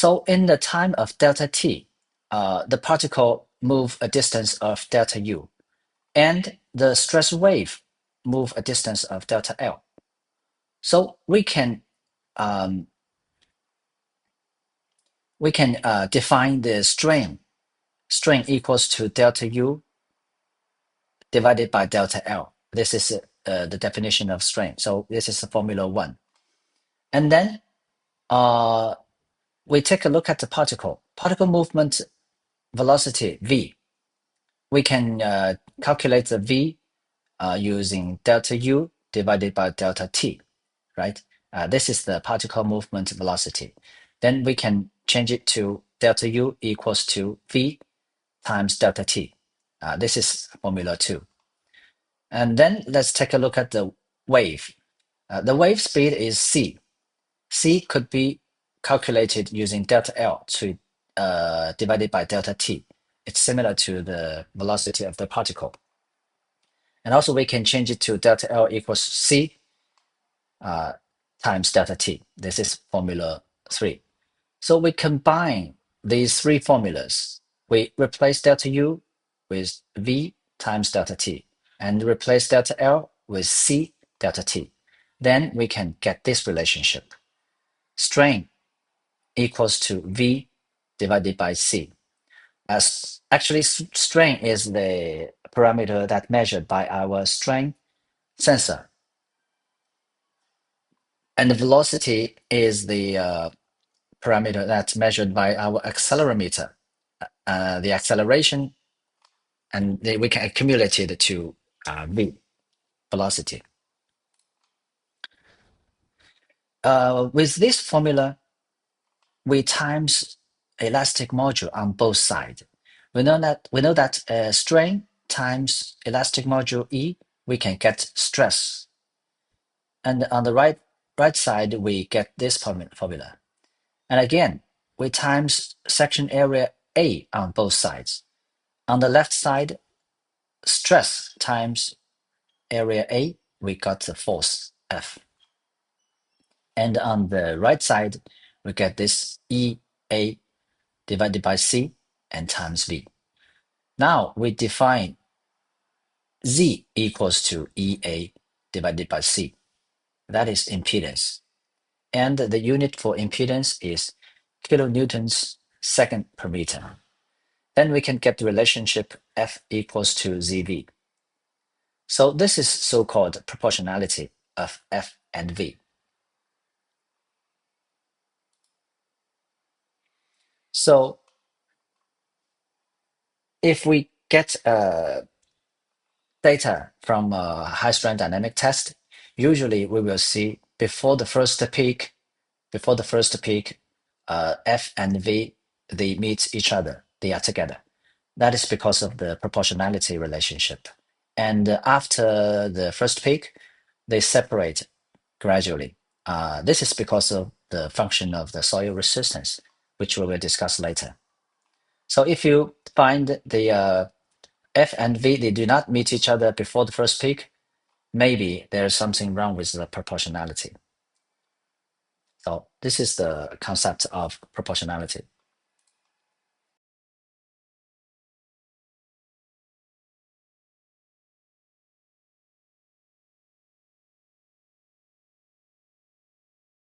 So in the time of delta t, the particle move a distance of delta u, and the stress wave move a distance of delta L. So we can define the strain. Strain equals to delta U divided by delta L. This is the definition of strain. So this is formula 1. And then we take a look at the particle. Particle movement velocity V. We can calculate the V using delta U divided by delta T, right? This is the particle movement velocity. Then we can change it to delta U equals to V times delta T. This is formula 2. And then let's take a look at the wave. The wave speed is c. C could be calculated using delta L to divided by delta T. It's similar to the velocity of the particle. And also we can change it to delta L equals C times delta T. This is formula 3. So we combine these three formulas. We replace delta U with V times delta T and replace delta L with C delta T. Then we can get this relationship. Strain equals to V divided by C. As actually, strain is the parameter that measured by our strain sensor. And the velocity is the parameter that's measured by our accelerometer. The acceleration, and we can accumulate it to V, velocity. With this formula, we times elastic module on both sides. We know that strain times elastic module E, we can get stress. And on the right side, we get this formula. And again, we times section area A on both sides. On the left side, stress times area A, we got the force F. And on the right side, we get this EA divided by C and times V. Now we define Z equals to EA divided by C. That is impedance. And the unit for impedance is kilonewtons second per meter. Then we can get the relationship F equals to ZV. So this is so-called proportionality of F and V. So if we get data from a high-strength dynamic test, usually we will see before the first peak, F and V, they meet each other, they are together. That is because of the proportionality relationship. And after the first peak, they separate gradually. This is because of the function of the soil resistance, which we will discuss later. So if you find the F and V, they do not meet each other before the first peak, maybe there's something wrong with the proportionality. So this is the concept of proportionality.